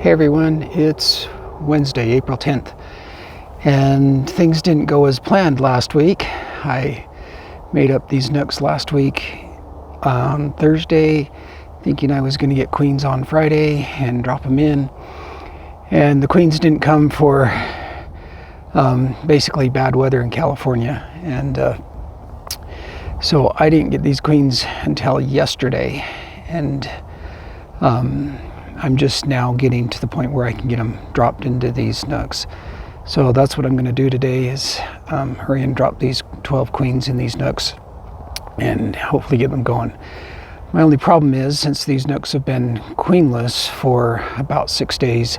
Hey everyone, it's Wednesday, April 10th, and things didn't go as planned last week. I made up these nucs last week on Thursday, thinking I was going to get queens on Friday and drop them in, and the queens didn't come for basically bad weather in California, and so I didn't get these queens until yesterday, and I'm just now getting to the point where I can get them dropped into these nucs. So that's what I'm going to do today is hurry and drop these 12 queens in these nucs and hopefully get them going. My only problem is, since these nucs have been queenless for about 6 days,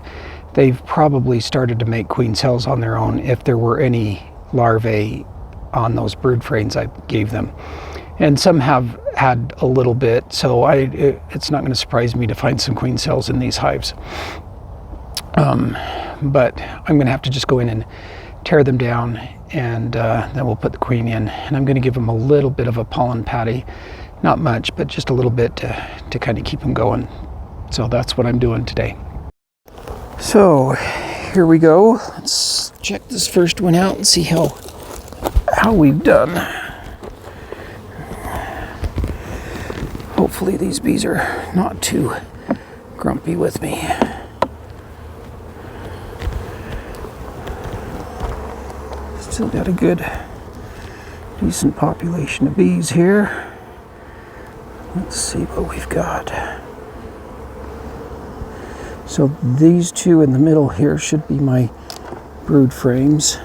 they've probably started to make queen cells on their own if there were any larvae on those brood frames I gave them. And some have had a little bit, so it's not going to surprise me to find some queen cells in these hives. But I'm going to have to just go in and tear them down, and then we'll put the queen in. And I'm going to give them a little bit of a pollen patty, not much, but just a little bit to kind of keep them going. So that's what I'm doing today. So here we go. Let's check this first one out and see how we've done. Hopefully these bees are not too grumpy with me. Still got a good, decent population of bees here. Let's see what we've got. So these two in the middle here should be my brood frames.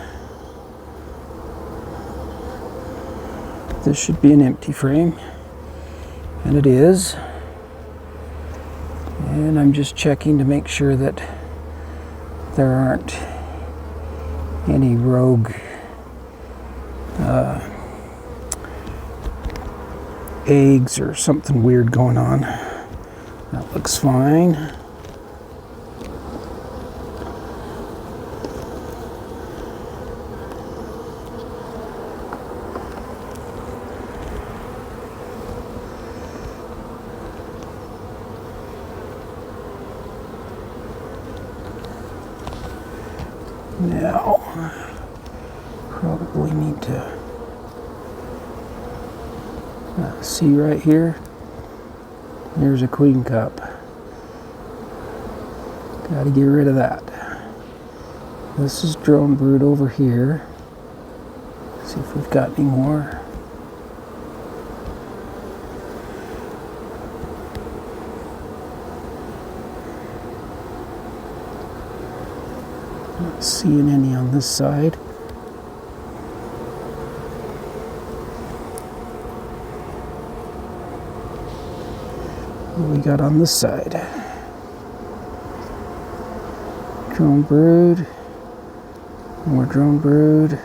This should be an empty frame. And it is. And I'm just checking to make sure that there aren't any rogue eggs or something weird going on. That looks fine. Now, probably need to see right here. There's a queen cup. Got to get rid of that. This is drone brood over here. See if we've got any more. Not seeing any on this side. What we got on this side? Drone brood. More drone brood.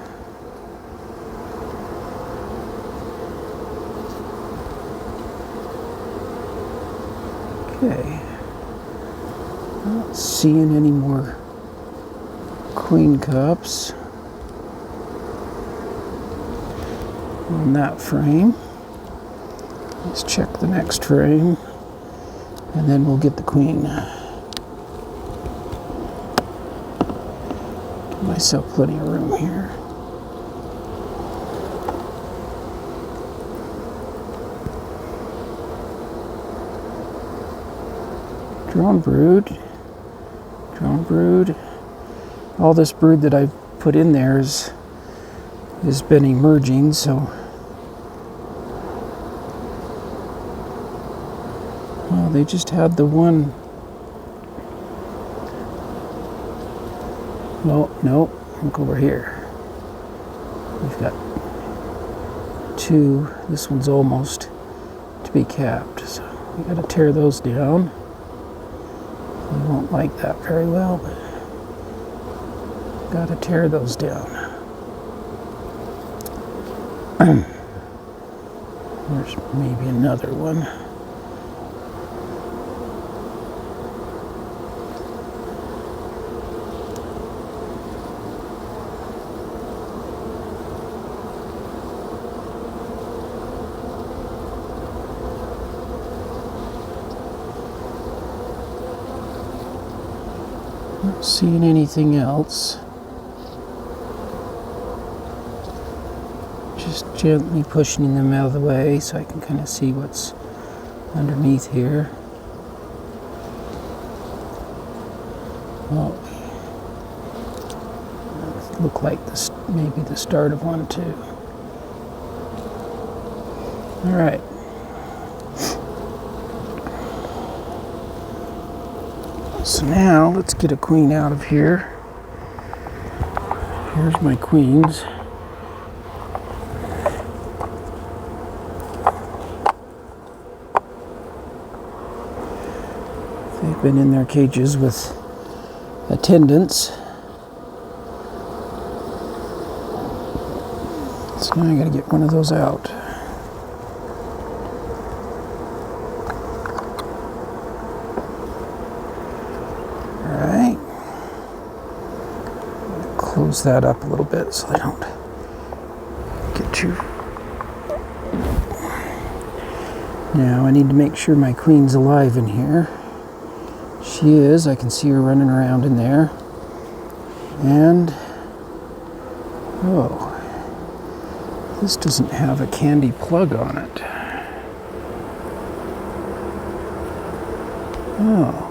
Okay. Not seeing any more queen cups on that frame. Let's check the next frame, and then we'll get the queen. Give myself plenty of room here. Drone brood. Drone brood. All this brood that I've put in there has been emerging, so well, they just had the one. Well, no, look over here. We've got two. This one's almost to be capped, so we got to tear those down. You won't like that very well, but got to tear those down. There's maybe another one. Not seeing anything else. Just gently pushing them out of the way so I can kind of see what's underneath here. Oh, look like this maybe the start of one too. All right. So now let's get a queen out of here. Here's my queens. They've been in their cages with attendants. So now I gotta get one of those out. Alright. Close that up a little bit so I don't get too... Now I need to make sure my queen's alive in here. She is. I can see her running around in there. And... oh. This doesn't have a candy plug on it. Oh.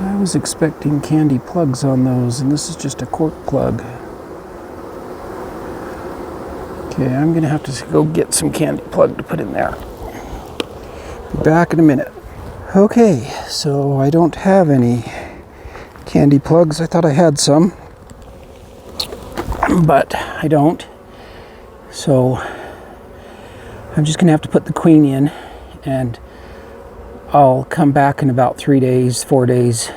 I was expecting candy plugs on those, and this is just a cork plug. Okay, I'm gonna have to go get some candy plug to put in there. Be back in a minute. Okay, so I don't have any candy plugs. I thought I had some, but I don't. So I'm just gonna have to put the queen in, and I'll come back in about 3 days, 4 days,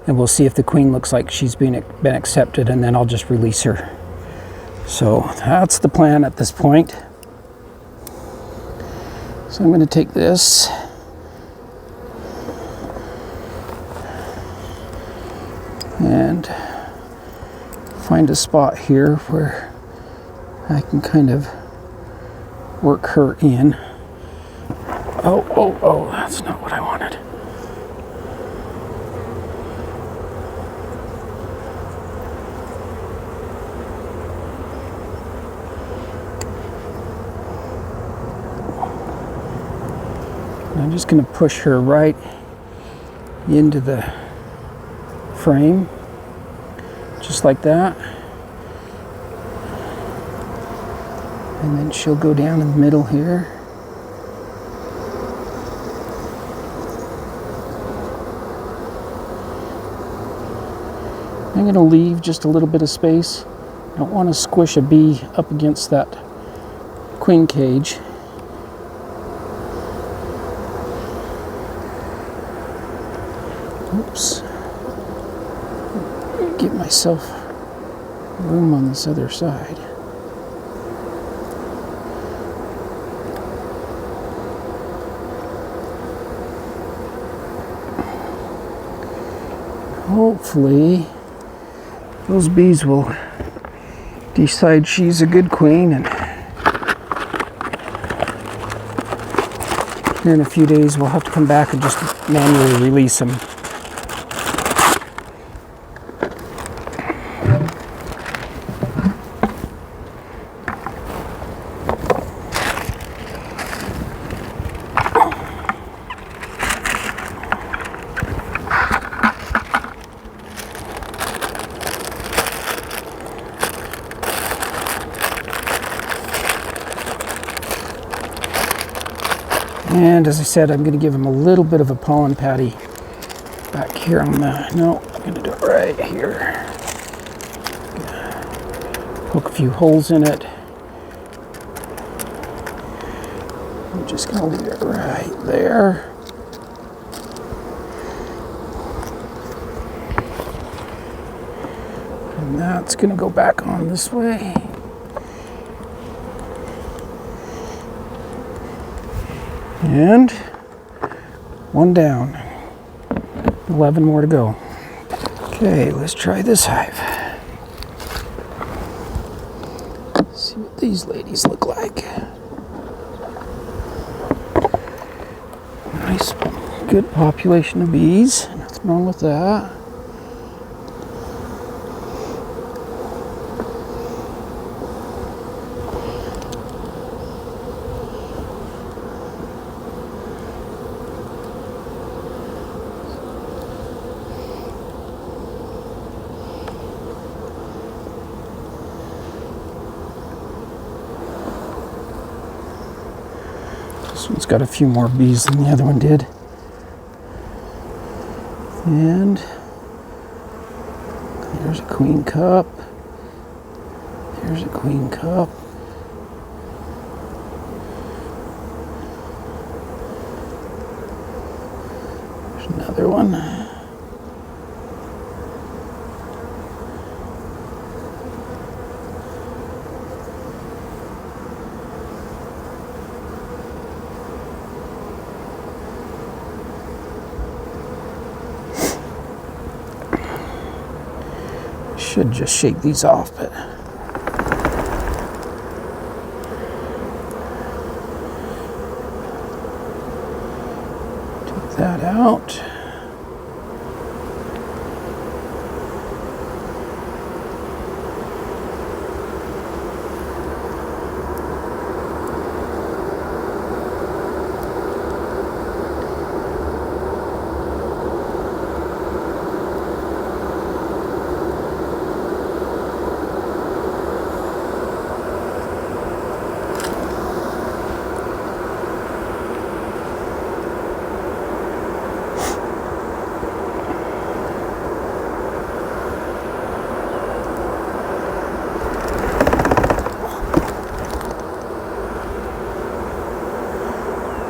and we'll see if the queen looks like she's been accepted, and then I'll just release her. So that's the plan at this point. So I'm going to take this and find a spot here where I can kind of work her in. Oh, that's not what I wanted. I'm just going to push her right into the frame, just like that. And then she'll go down in the middle here. I'm going to leave just a little bit of space. I don't want to squish a bee up against that queen cage. Oops. Get myself room on this other side. Hopefully those bees will decide she's a good queen, and here in a few days we'll have to come back and just manually release them. And as I said, I'm going to give him a little bit of a pollen patty back here on the... No, I'm going to do it right here. Poke a few holes in it. I'm just going to leave it right there. And that's going to go back on this way. And one down. 11 more to go. Okay, let's try this hive. See what these ladies look like. Nice, good population of bees. Nothing wrong with that. This one's got a few more bees than the other one did. And there's a queen cup. There's a queen cup. There's another one. Should just shake these off, but take that out.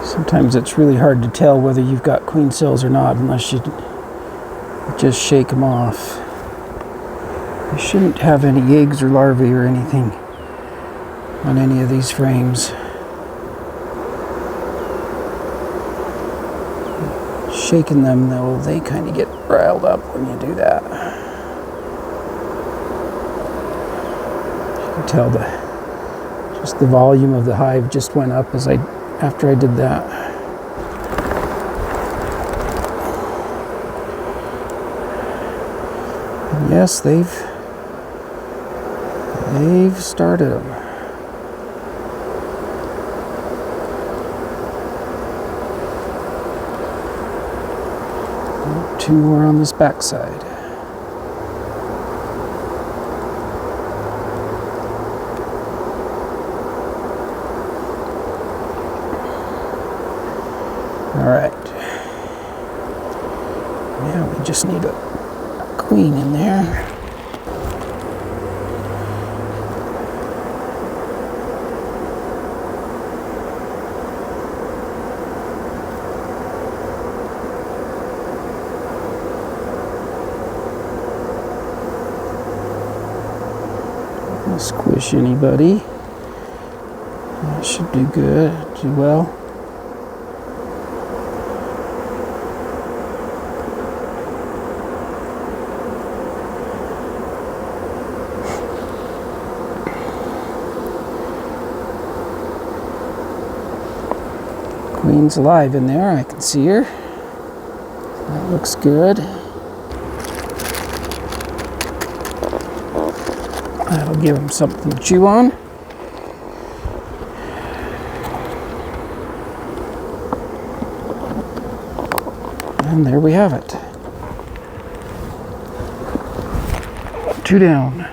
Sometimes it's really hard to tell whether you've got queen cells or not unless you just shake them off. You shouldn't have any eggs or larvae or anything on any of these frames. Shaking them though, they kind of get riled up when you do that. You can tell just the volume of the hive just went up after I did that. And yes, they've started them. Two more on this back side. All right. Now we just need a queen in there. Don't squish anybody. That should do good, do well. Queen's alive in there, I can see her. That looks good. That'll give them something to chew on. And there we have it. 2 down.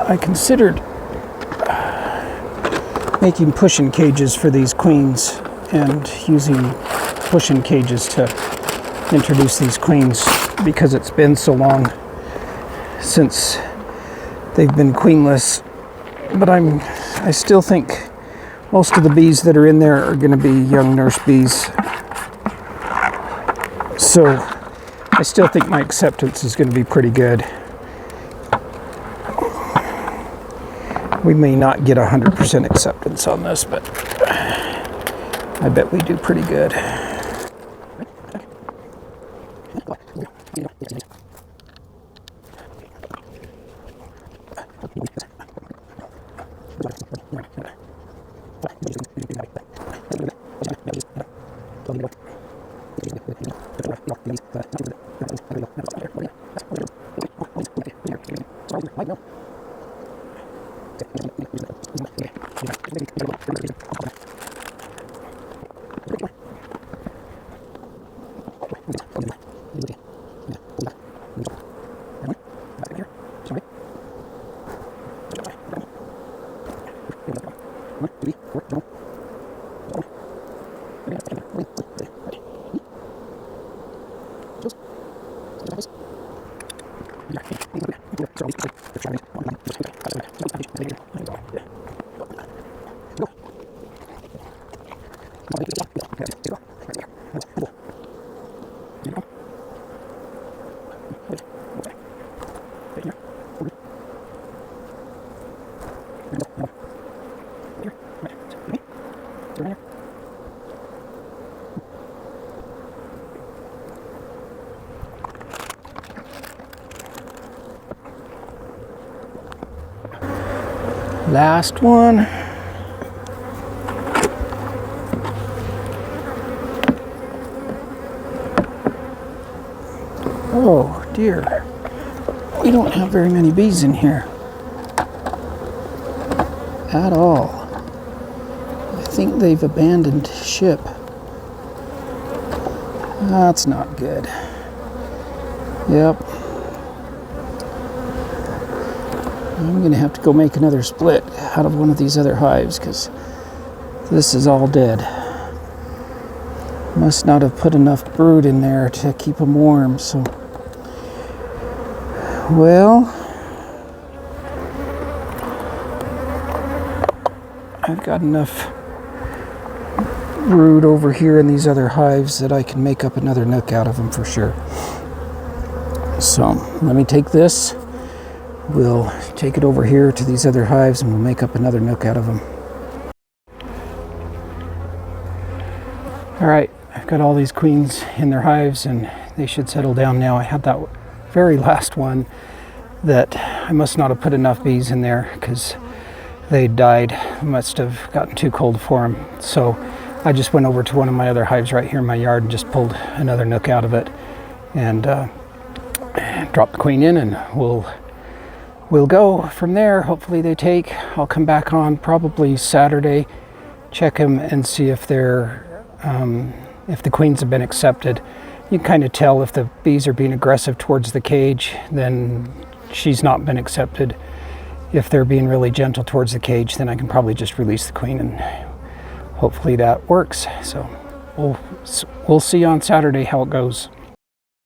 I considered making push-in cages for these queens and using push-in cages to introduce these queens because it's been so long since they've been queenless. But I still think most of the bees that are in there are going to be young nurse bees. So I still think my acceptance is going to be pretty good. We may not get 100% acceptance on this, but I bet we do pretty good. Last one. Oh dear, we don't have very many bees in here at all. I think they've abandoned ship. That's not good. Yep. I'm going to have to go make another split out of one of these other hives because this is all dead. Must not have put enough brood in there to keep them warm, so. Well, I've got enough brood over here in these other hives that I can make up another nook out of them for sure. So let me take this. We'll take it over here to these other hives and we'll make up another nook out of them. All right, I've got all these queens in their hives and they should settle down now. I had that very last one that I must not have put enough bees in there because they died. I must have gotten too cold for them. So I just went over to one of my other hives right here in my yard and just pulled another nook out of it and dropped the queen in, and we'll go from there. Hopefully they take. I'll come back on probably Saturday, check them and see if they're if the queens have been accepted. You can kind of tell if the bees are being aggressive towards the cage, then she's not been accepted. If they're being really gentle towards the cage, then I can probably just release the queen and hopefully that works. So we'll see on Saturday how it goes.